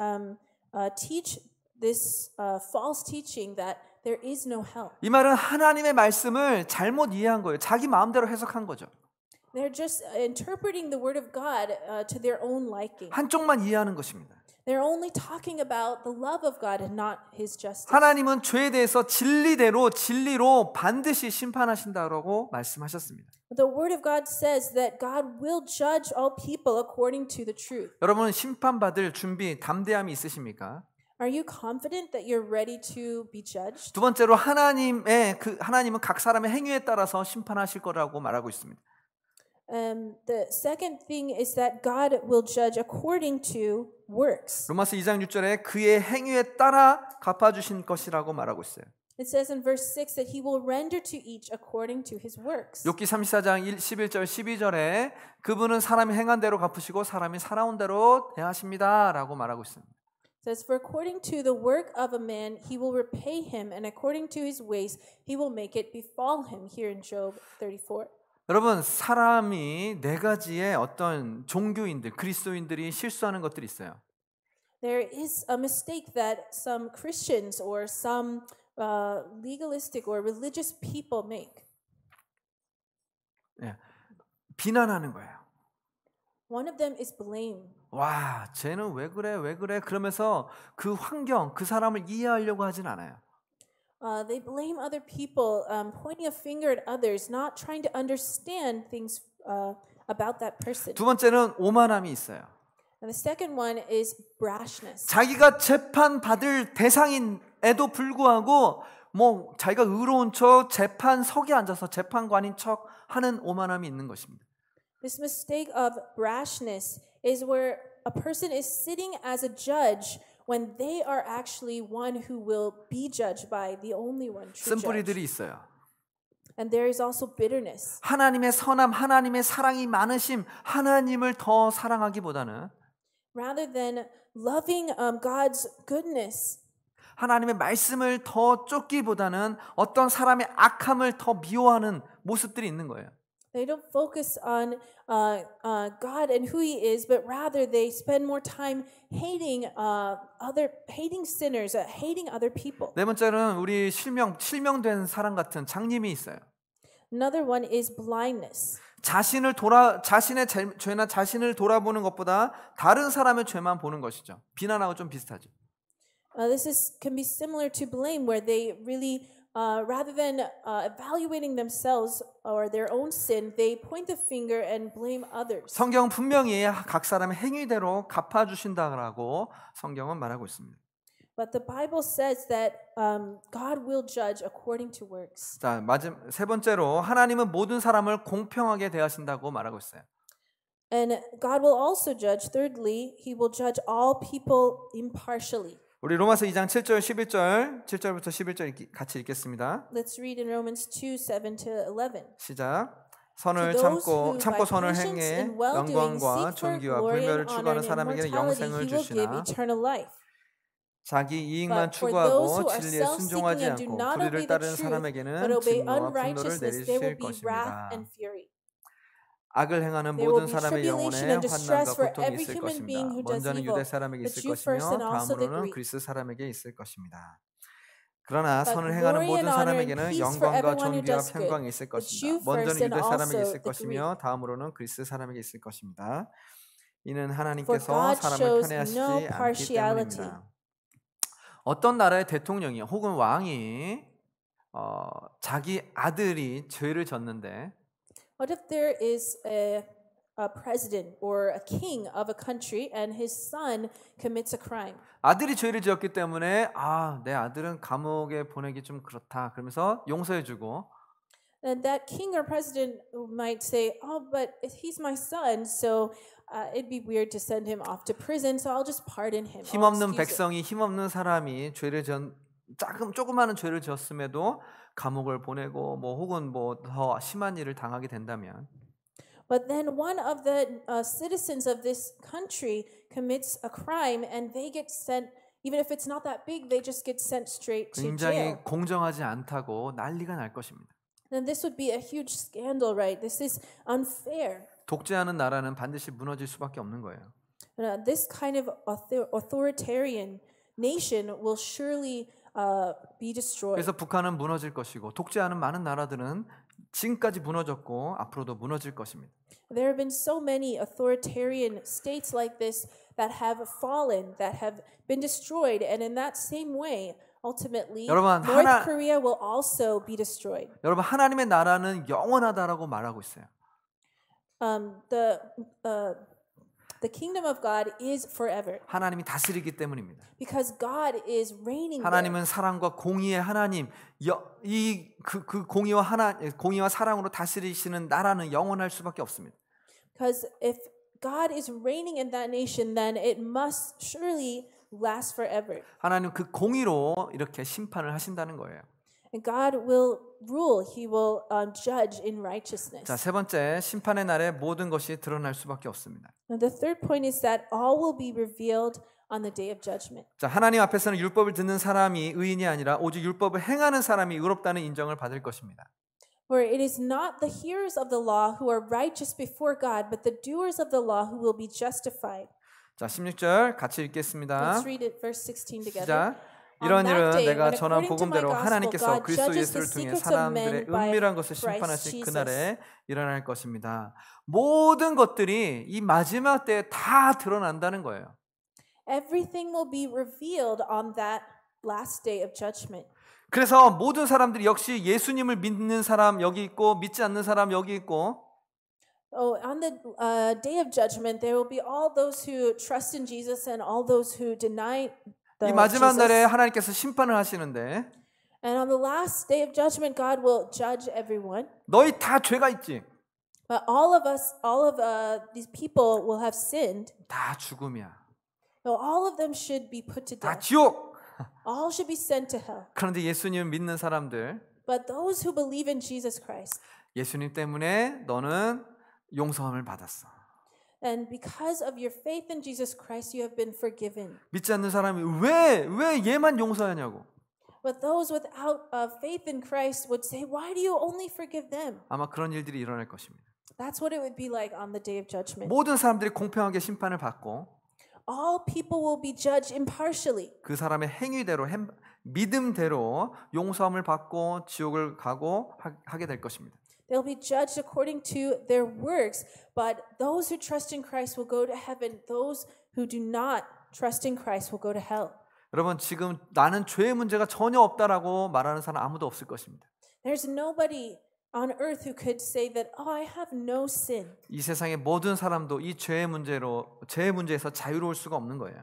teach this false teaching that there is no hell. 이 말은 하나님의 말씀을 잘못 이해한 거예요. 자기 마음대로 해석한 거죠. They're just interpreting the word of God to their own liking. 한쪽만 이해하는 것입니다. They're only talking about the love of God and not His justice. 하나님은 죄에 대해서 진리로 반드시 심판하신다라고 말씀하셨습니다. The word of God says that God will judge all people according to the truth. 여러분은 심판받을 준비, 담대함이 있으십니까? Are you confident that you're ready to be judged? 두 번째로 하나님은 각 사람의 행위에 따라서 심판하실 거라고 말하고 있습니다. The second thing is that God will judge according to works. 로마서 2장 6절에 그의 행위에 따라 갚아주신 것이라고 말하고 있어요. It says in verse 6 that He will render to each according to his works. 욥기 34장 11절 12절에 그분은 사람이 행한 대로 갚으시고 사람이 살아온 대로 대하십니다라고 말하고 있습니다. It says, for according to the work of a man, he will repay him, and according to his ways, he will make it befall him. Here in Job 34. 여러분, 사람이 네 가지의 어떤 종교인들, 그리스도인들이 실수하는 것들이 있어요. There is a mistake that some Christians or some legalistic or religious people make. 예, 비난하는 거예요. One of them is blame. 와, 쟤는 왜 그래? 그러면서 그 환경, 그 사람을 이해하려고 하진 않아요. They blame other people, pointing a finger at others, not trying to understand things about that person. 두 번째는 오만함이 있어요. And the second one is brashness. 자기가 재판 받을 대상인에도 불구하고 뭐 자기가 의로운 척 재판석에 앉아서 재판관인 척 하는 오만함이 있는 것입니다. This mistake of brashness is where a person is sitting as a judge when they are actually one who will be judged by the only one true judge. 쓴뿌리들이 있어요. And there is also bitterness. 하나님의 선함, 하나님의 사랑이 많으심, 하나님을 더 사랑하기보다는 Rather than loving God's goodness, 하나님의 말씀을 더 쫓기보다는 어떤 사람의 악함을 더 미워하는 모습들이 있는 거예요. they don't focus on God and who He is, but rather they spend more time hating sinners, hating other people. 네 번째는 우리 실명된 사람 같은 장님이 있어요. Another one is blindness. 자신의 죄나 자신을 돌아보는 것보다 다른 사람의 죄만 보는 것이죠. 비난하고 좀 비슷하죠. This can be similar to blame, where they really, rather than evaluating themselves or their own sin, they point the finger and blame others. 성경은 분명히 각 사람의 행위대로 갚아주신다라고 성경은 말하고 있습니다. But the Bible says that God will judge according to works. 자, 세 번째로 하나님은 모든 사람을 공평하게 대하신다고 말하고 있어요. And God will also judge. Thirdly, He will judge all people impartially. 우리 로마서 2장 7절부터 11절 같이 읽겠습니다. Let's read in Romans 2:7-11. 시작. 선을 참고 선을 행해 영광과 존귀와 불멸을 추구하는 사람에게는 영생을 주시나 자기 이익만 추구하고 진리에 순종하지 않고 불의를 따르는 사람에게는 진노와 분노를 내리실 것입니다. 악을 행하는 모든 사람의 영혼에 환난과 고통이 있을 것입니다. 먼저는 유대 사람에게 있을 것이며 다음으로는 그리스 사람에게 있을 것입니다. 그러나 선을 행하는 모든 사람에게는 영광과 존귀와 평강이 있을 것입니다. 먼저는 유대 사람에게 있을 것이며 다음으로는 그리스 사람에게 있을 것입니다. 이는 하나님께서 사람을 편애하시지 않기 때문입니다. 어떤 나라의 대통령이 혹은 왕이 자기 아들이 죄를 졌는데 What if there is a president or a king of a country and his son commits a crime? 아들이 죄를 지었기 때문에 내 아들은 감옥에 보내기 좀 그렇다. 그러면서 용서해주고 And that king or president might say, "Oh, but he's my son, so it'd be weird to send him off to prison, so I'll just pardon him." I'll 힘없는 excuse it. 백성이 힘없는 사람이 조그마한 죄를 지었음에도 감옥을 보내고 뭐 혹은 뭐 더 심한 일을 당하게 된다면 But then one of the citizens of this country commits a crime and they get sent, even if it's not that big, they just get sent straight to 굉장히 jail. 공정하지 않다고 난리가 날 것입니다. Then this would be a huge scandal, right? This is unfair. 독재하는 나라는 반드시 무너질 수밖에 없는 거예요. This kind of authoritarian nation will surely be destroyed. 그래서 북한은 무너질 것이고 독재하는 많은 나라들은 지금까지 무너졌고 앞으로도 무너질 것입니다. There have been so many authoritarian states like this that have fallen, that have been destroyed, and in that same way, ultimately, 여러분, North Korea will also be destroyed. 여러분 하나님의 나라는 영원하다라고 말하고 있어요. The kingdom of God is forever 하나님이 다스리기 때문입니다. because God is reigning there. 하나님은 사랑과 공의의 하나님, 그 공의와 사랑으로 다스리시는 나라는 영원할 수밖에 없습니다. Because if God is reigning in that nation, then it must surely last forever. 하나님 그 공의로 이렇게 심판을 하신다는 거예요. And God will rule. He will judge in righteousness. 자, 세 번째, 심판의 날에 모든 것이 드러날 수밖에 없습니다. Now the third point is that all will be revealed on the day of judgment. 자, 하나님 앞에서는 율법을 듣는 사람이 의인이 아니라 오직 율법을 행하는 사람이 의롭다는 인정을 받을 것입니다. For it is not the hearers of the law who are righteous before God, but the doers of the law who will be justified. 자, 16절 같이 읽겠습니다. Let's read it, verse 16 together. 시작. On 이런 that 일은 day, 내가 when 전한 according to my 복음대로 gospel, 하나님께서 God 그리스도 judges the 예수를 통해 secrets of 사람들의 men by 은밀한 것을 Christ 심판하실 Jesus. 그날에 일어날 것입니다. 모든 것들이 이 마지막 때에 다 드러난다는 거예요. Everything will be revealed on that last day of judgment. 그래서 모든 사람들이 역시 예수님을 믿는 사람 여기 있고 믿지 않는 사람 여기 있고 On the day of judgment, there will be all those who trust in Jesus and all those who deny 이 마지막 날에 Jesus. 하나님께서 심판을 하시는데 And on the last day of judgment, God will judge everyone. 너희 다 죄가 있지. But all of these people will have sinned. 다 죽음이야. So all of them should be put to 다 death. 지옥. All should be sent to hell. 그런데 예수님 믿는 사람들 But those who believe in Jesus Christ, 예수님 때문에 너는 용서함을 받았어. and because of your faith in Jesus Christ, you have been forgiven. 믿지 않는 사람이 왜 얘만 용서하냐고. But those without faith in Christ would say, why do you only forgive them? 아마 그런 일들이 일어날 것입니다. That's what it would be like on the day of judgment. 모든 사람들이 공평하게 심판을 받고 All people will be judged impartially. 그 사람의 행위대로 믿음대로 용서함을 받고 지옥을 가고 하게 될 것입니다. They'll be judged according to their works, but those who trust in Christ will go to heaven. Those who do not trust in Christ will go to hell. 여러분 지금 나는 죄의 문제가 전혀 없다라고 말하는 사람 아무도 없을 것입니다. There's nobody on earth who could say that, oh, I have no sin. 이 세상의 모든 사람도 이 죄의 문제에서 자유로울 수가 없는 거예요.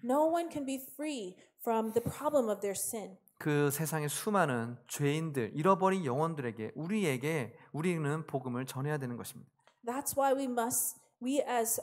No one can be free from the problem of their sin. 그 세상의 수많은 죄인들, 잃어버린 영혼들에게 우리는 복음을 전해야 되는 것입니다. That's why we as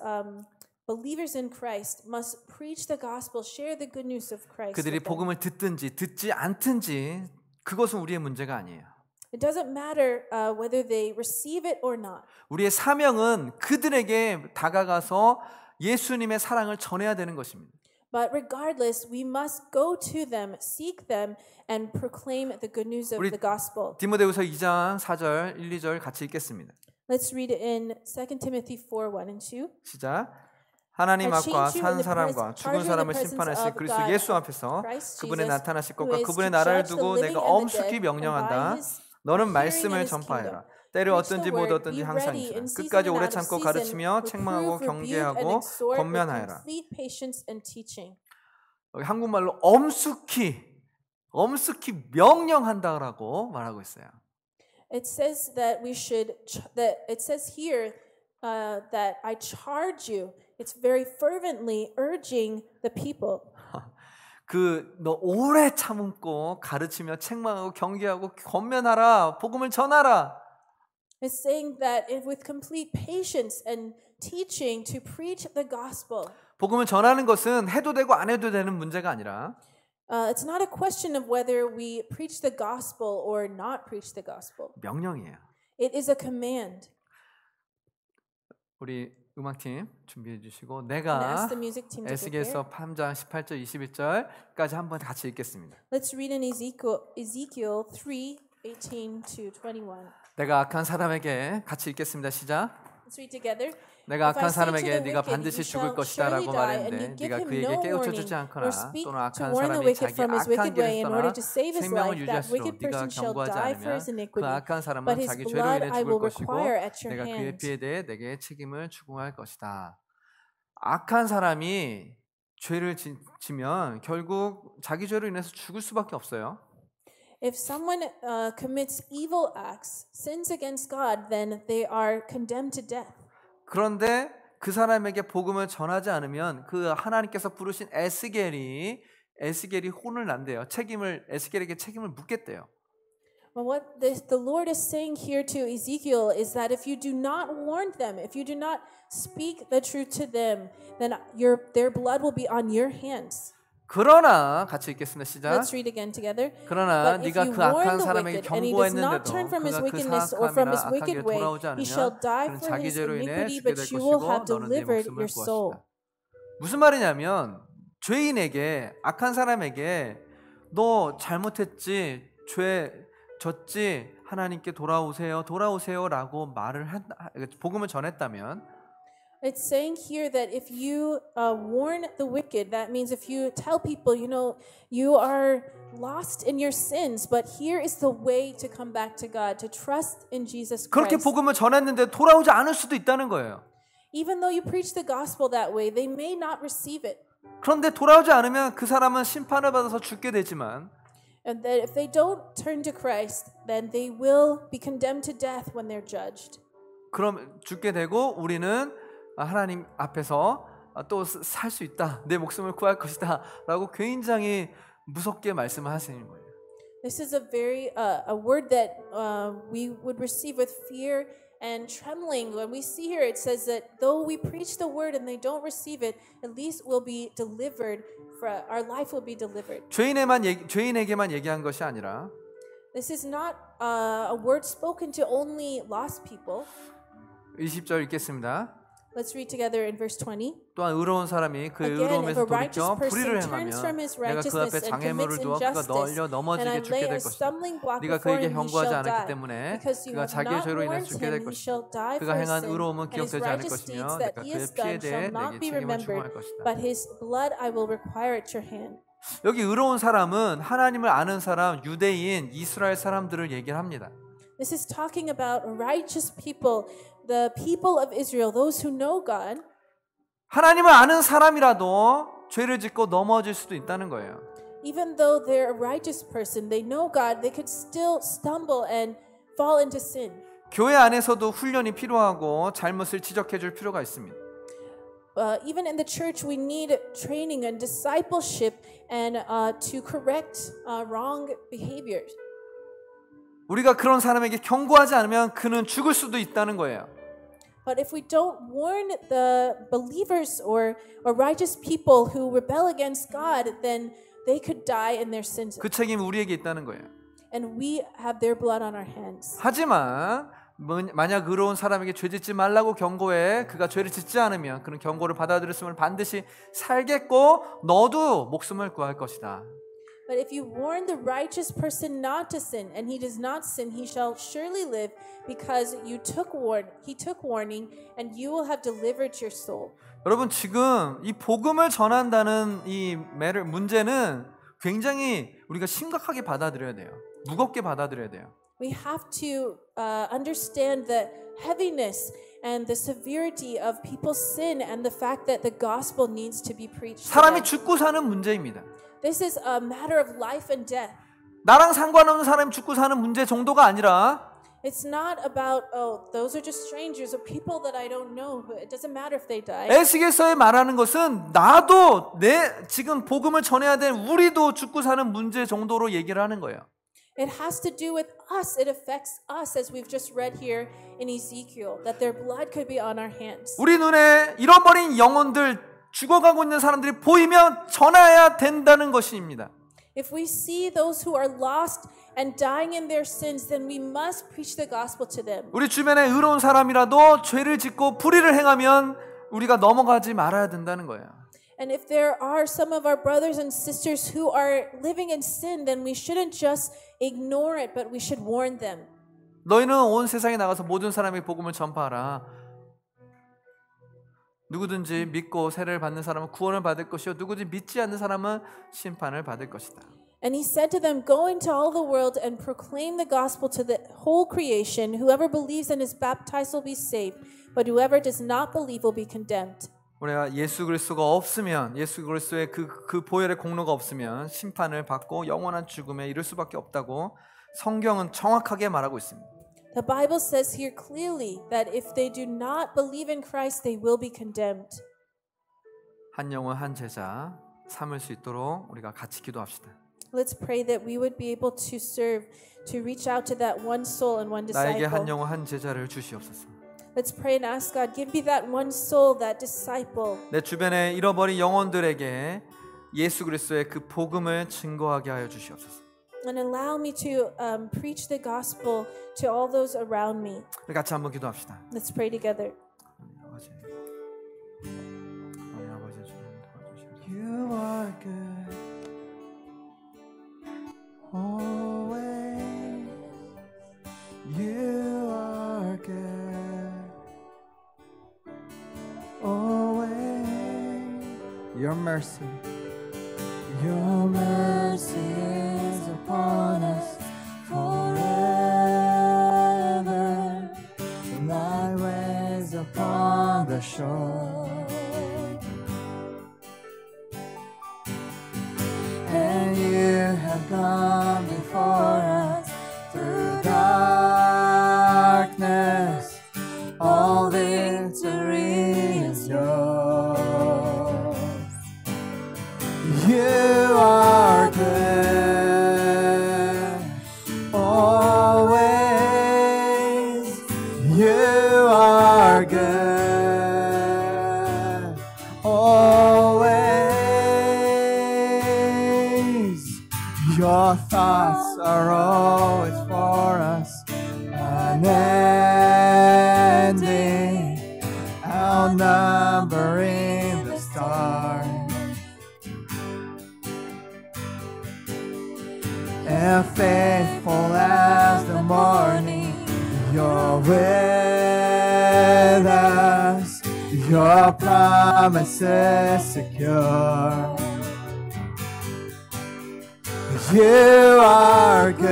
believers in Christ must preach the gospel, share the good news of Christ. 그들이 with them. 복음을 듣든지 듣지 않든지 그것은 우리의 문제가 아니에요. It doesn't matter whether they receive it or not. 우리의 사명은 그들에게 다가가서 예수님의 사랑을 전해야 되는 것입니다. But regardless, we must go to them, seek them, and proclaim the good news of 우리 the gospel. 디모데후서 2장 4절, 1, 2절 같이 읽겠습니다. Let's read it in 2 Timothy 4, 1 and 2. 시작. 하나님 앞과 산 사람과 죽은 사람을 심판하실 그리스도 예수 앞에서 그분의 나타나실 것과 그분의 나라를 두고 내가 엄숙히 명령한다. 너는 말씀을 전파해라. 때를 어떤지 못 어떤지 항상 있으라. 끝까지 오래 참고 가르치며 책망하고 경계하고 권면하여라. 한국말로 엄숙히 명령한다라고 말하고 있어요. It says that we should that it says here that I charge you. It's very fervently urging the people. 너 오래 참고 가르치며 책망하고 경계하고 권면하라. 복음을 전하라. It's saying that with complete patience and teaching to preach the gospel. 복음을 전하는 것은 해도 되고 안 해도 되는 문제가 아니라 It's not a question of whether we preach the gospel or not preach the gospel. 명령이에요. It is a command. 우리 음악팀 준비해 주시고 And 내가 ask the music team to prepare. 에스겔서 3장 18절 21절까지 한번 같이 읽겠습니다. Let's read in Ezekiel 3:18 to 21. 내가 악한 사람에게 같이 읽겠습니다. 시작. Let's read together. 내가 If I 악한 say to 사람에게 the 네가 wicked, 반드시 you 죽을 shall 것이다라고 surely die, and 말했는데 you give 네가 him 그에게 no 깨우쳐 warning, 주지 않거나 or speak 또는 to 악한 warn the 사람이 wicked 자기 from his 악한 wicked 길에서 way in order 떠나 to save his 생명을 life, that 유지하시도록 wicked 네가 person shall 경고하지 die for his 않으면 그 iniquity. 악한 사람은 But his 자기 죄로 blood 인해 I 죽을 will 것이고 require at your 내가 그의 hand. 피에 대해 내게 책임을 추궁할 것이다. 악한 사람이 죄를 지면 결국 자기 죄로 인해서 죽을 수밖에 없어요. If someone commits evil acts, sins against God, then they are condemned to death. 그런데 그 사람에게 복음을 전하지 않으면 그 하나님께서 부르신 에스겔이 혼을 난대요. 에스겔에게 책임을 묻겠대요. Well, what the Lord is saying here to Ezekiel is that if you do not warn them, if you do not speak the truth to them, then their blood will be on your hands. 그러나 같이 읽겠습니다. 시작. Let's read again together. 그러나 But if 네가 you 그 warn 악한 the 사람에게 wicked, and he does not 경고했는데도 turn from his 그가 그 wickedness or from 사악함이나 his 악한 wicked 길에 way, 돌아오지 he shall 않으면 die 그는 for 자기 his 죄로 인해 iniquity, 죽게 될 but you will 것이고 have 너는 내 delivered 목숨을 your soul. 구하시다. 무슨 말이냐면 죄인에게 악한 사람에게 너 잘못했지, 죄 졌지, 하나님께 돌아오세요라고 복음을 전했다면 It's saying here that if you warn the wicked, that means if you tell people, you are lost in your sins, but here is the way to come back to God, to trust in Jesus 그렇게 Christ. 복음을 전했는데 돌아오지 않을 수도 있다는 거예요. Even though you preach the gospel that way, they may not receive it. 그런데 돌아오지 않으면 그 사람은 심판을 받아서 죽게 되지만 And that if they don't turn to Christ, then they will be condemned to death when they're judged. 그럼 죽게 되고 우리는 하나님 앞에서 또 살 수 있다. 내 목숨을 구할 것이다. 라고 굉장히 무섭게 말씀하시는 거예요. This is a very a word that we would receive with fear and trembling. When we see here, it says that though we preach the word and they don't receive it, at least we'll be delivered. Our life will be delivered. 죄인에게만 얘기한 것이 아니라 This is not a word spoken to only lost people. 20절 읽겠습니다. Let's read together in verse 20. 또한 의로운 사람이 그 Again, if 의로움에서 a righteous 돌이켜 불의를 person turns from 행하면 his 내가 그 앞에 righteousness and 장애물을 commits 두어 그가 injustice, 널려 and I 넘어지게 죽게 lay 될 a 것이다. stumbling block 네가 before 그에게 him, he 경고하지 shall 않았기 die. 때문에 Because you 그가 have 자기의 not 죄로 인해 warned 죽게 him, 될 he 것이다. shall die for 그가 his 행한 sin, 의로움은 and his 기억되지 않을 righteous 것이며 deeds 내가 that he 그의 has 피에 done 대해 shall not 내게 be 책임을 remembered, 추궁할 것이다. but his blood I will require at your hand. 여기 의로운 사람은 하나님을 아는 사람, 유대인, 이스라엘 사람들을 얘기를 합니다. This is talking about righteous people, the people of Israel, those who know God. 하나님을 아는 사람이라도 죄를 짓고 넘어질 수도 있다는 거예요. Even though they're a righteous person, they know God, they could still stumble and fall into sin. 교회 안에서도 훈련이 필요하고 잘못을 지적해 줄 필요가 있습니다. Even in the church, we need training and discipleship and to correct wrong behaviors. 우리가 그런 사람에게 경고하지 않으면 그는 죽을 수도 있다는 거예요. But if we don't warn the believers or righteous people who rebel against God, then they could die in their sins. 그 책임이 우리에게 있다는 거예요. And we have their blood on our hands. 하지만 만약 의로운 사람에게 죄 짓지 말라고 경고해 그가 죄를 짓지 않으면 그는 경고를 받아들였음을 반드시 살겠고 너도 목숨을 구할 것이다. But if you warn the righteous person not to sin, and he does not sin, he shall surely live, because he took warning, and you will have delivered your soul. 여러분 지금 이 복음을 전한다는 이 문제는 굉장히 우리가 심각하게 받아들여야 돼요. 무겁게 받아들여야 돼요. We have to understand the heaviness and the severity of people's sin and the fact that the gospel needs to be preached. 사람이 죽고 사는 문제입니다. This is a matter of life and death. 나랑 상관없는 사람이 죽고 사는 문제 정도가 아니라 It's not about, oh, those are just strangers or people that I don't know. It doesn't matter if they die. 에스겔서에 말하는 것은 나도 내 지금 복음을 전해야 될 우리도 죽고 사는 문제 정도로 얘기를 하는 거예요. It has to do with us. It affects us, as we've just read here in Ezekiel, that their blood could be on our hands. 우리 눈에 잃어버린 영혼들, 죽어가고 있는 사람들이 보이면 전해야 된다는 것입니다. If we see those who are lost and dying in their sins, then we must preach the gospel to them. 우리 주변에 의로운 사람이라도 죄를 짓고 불의를 행하면 우리가 넘어가지 말아야 된다는 거예요. And if there are some of our brothers and sisters who are living in sin, then we shouldn't just ignore it, but we should warn them. 너희는 온 세상에 나가서 모든 사람에게 복음을 전파하라. 누구든지 믿고 세례를 받는 사람은 구원을 받을 것이요 누구든지 믿지 않는 사람은 심판을 받을 것이다. And he said to them, Go into all the world and proclaim the gospel to the whole creation. Whoever believes and is baptized will be saved, but whoever does not believe will be condemned. 우리가 예수 그리스도가 없으면 예수 그리스도의 그 보혈의 공로가 없으면 심판을 받고 영원한 죽음에 이를 수밖에 없다고 성경은 정확하게 말하고 있습니다. The Bible says here clearly that if they do not believe in Christ, they will be condemned. 한 영혼 한 제자 삼을 수 있도록 우리가 같이 기도합시다. Let's pray that we would be able to serve, to reach out to that one soul and one 나에게 한 disciple. 영혼 한 제자를 주시옵소서. Let's pray and ask God, give me that one soul, that disciple. 내 주변에 잃어버린 영혼들에게 예수 그리스도의 그 복음을 증거하게 하여 주시옵소서. And allow me to preach the gospel to all those around me. 우리 같이 한번 기도합시다. Let's pray together. 하나님 아버지 주님 도와주시옵소서. You are good. Always. You are good. Always. Your mercy. Your mercy is upon us forever. Thy ways upon the shore. And you have gone before us through darkness. All victory is yours. You are good, always. You are good, always. Your thoughts are always for us, unending, outnumbering the stars. And faithful as the morning, you're with us. Your promises secure. You are good,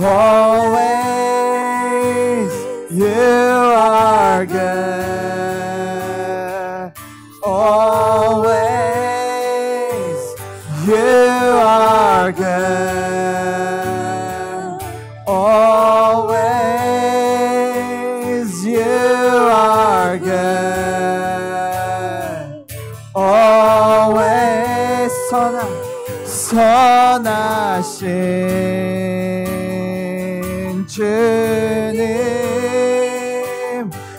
always. You are good, always. You are good, always. You are good, always. 선하신 주님,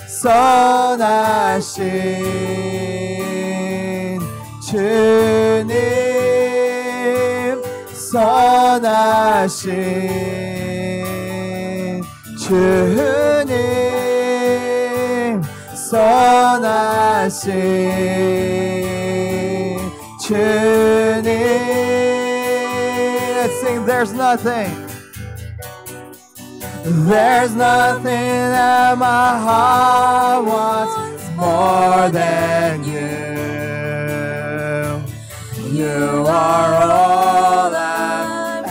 선하신 주님, 선하신 주님, 선하신 주님. Let's sing, there's nothing that my heart wants more than you. You are all I'm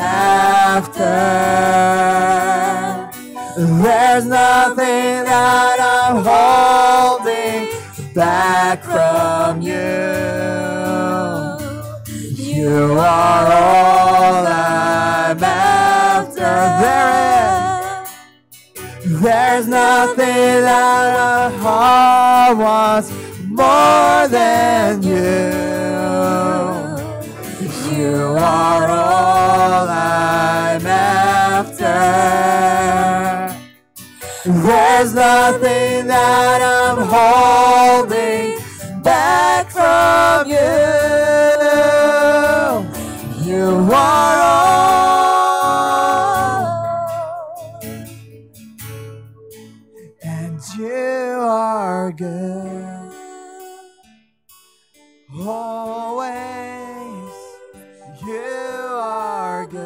There's nothing that I'm holding back from you. You are all I'm after. There's nothing that my heart wants more than you. You are all I'm after. There's nothing that I'm holding back from you. You are all, and you are good. Always, you are good.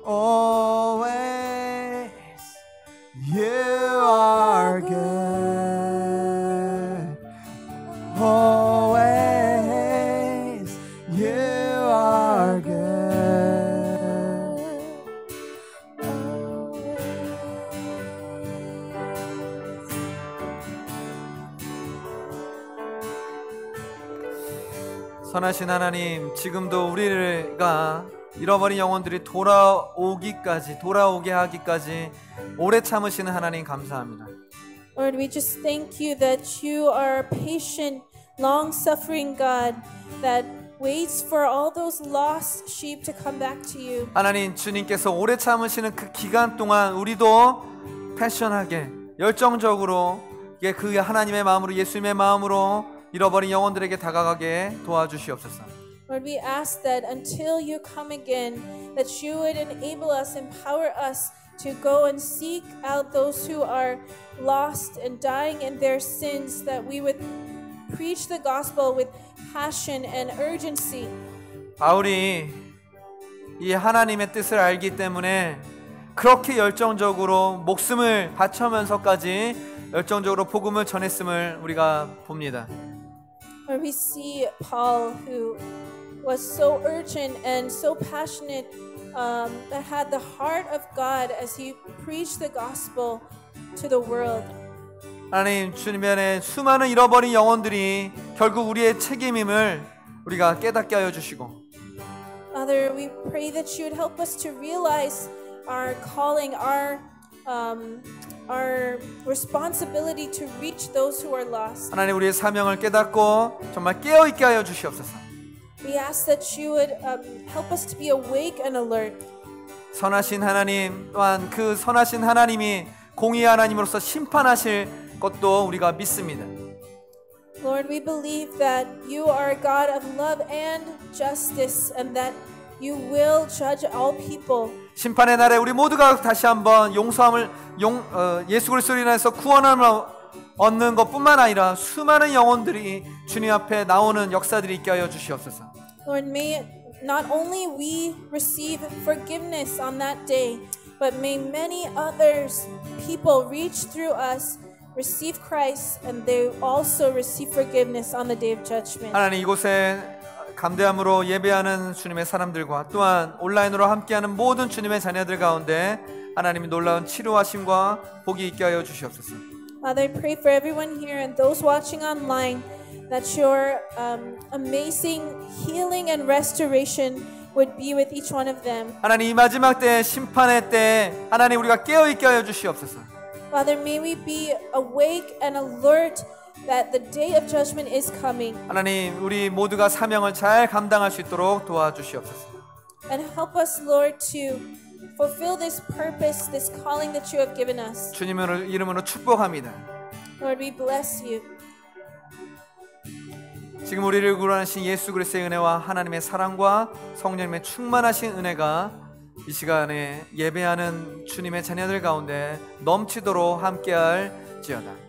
Always, you are good. Always, you are good. 선하신 하나님, 지금도 우리가 잃어버린 영혼들이 돌아오게 하기까지 오래 참으시는 하나님 감사합니다. Lord, we just thank you that you are patient, long-suffering God that waits for all those lost sheep to come back to you. 하나님, 주님께서 오래 참으시는 그 기간 동안 우리도 패션하게 열정적으로 그 하나님의 마음으로, 예수님의 마음으로 잃어버린 영혼들에게 다가가게 도와주시옵소서. Lord, we ask that until you come again, that you would enable us, empower us to go and seek out those who are lost and dying in their sins, that we would preach the gospel with passion and urgency. 바울이 이 하나님의 뜻을 알기 때문에 그렇게 열정적으로 목숨을 바쳐면서까지 열정적으로 복음을 전했음을 우리가 봅니다. Where we see Paul, who was so urgent and so passionate, that had the heart of God as he preached the gospel to the world. 하나님, 주님 안에 수많은 잃어버린 영혼들이 결국 우리의 책임임을 우리가 깨닫게 하여 주시고, Father, we pray that you would help us to realize our calling, our responsibility to reach those who are lost. 하나님, 우리의 사명을 깨닫고 정말 깨어 있게 하여 주시옵소서. We ask that you would help us to be awake and alert. 선하신 하나님, 또한 그 선하신 하나님이 공의 하나님으로서 심판하실 것도 우리가 믿습니다. Lord, we believe that you are a God of love and justice, and that you will judge all people. 심판의 날에 우리 모두가 다시 한번 예수 그리스도로 인해서 구원함을 얻는 것뿐만 아니라 수많은 영혼들이 주님 앞에 나오는 역사들이 있게 하여 주시옵소서. Lord, may not only we receive forgiveness on that day, but may many others, people reach through us, receive Christ, and they also receive forgiveness on the day of judgment. 하나님, 이곳에 감대함으로 예배하는 주님의 사람들과 또한 온라인으로 함께하는 모든 주님의 자녀들 가운데 하나님이 놀라운 치료하심과 복이 있게 하여 주시옵소서. Father, I pray for everyone here and those watching online that your amazing healing and restoration would be with each one of them. 하나님, 이 마지막 때 심판의 때 하나님 우리가 깨어 있게 하여 주시옵소서. Father, may we be awake and alert that the day of judgment is coming. 하나님, 우리 모두가 사명을 잘 감당할 수 있도록 도와주시옵소서. And help us, Lord, to fulfill this purpose, this calling that you have given us. 주님의 이름으로 축복합니다. Lord, we bless you. 지금 우리를 구원하신 예수 그리스도의 은혜와 하나님의 사랑과 성령님의 충만하신 은혜가 이 시간에 예배하는 주님의 자녀들 가운데 넘치도록 함께할지어다.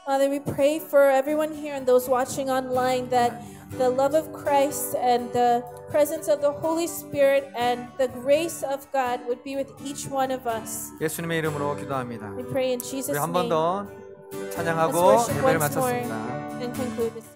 Father, we pray for everyone here and those watching online that the love of Christ and the presence of the Holy Spirit and the grace of God would be with each one of us. 예수님의 이름으로 기도합니다. We pray in Jesus' 우리 한 번 name. 더 Let's 찬양하고 worship 예배를 once more 마쳤습니다. and conclude this.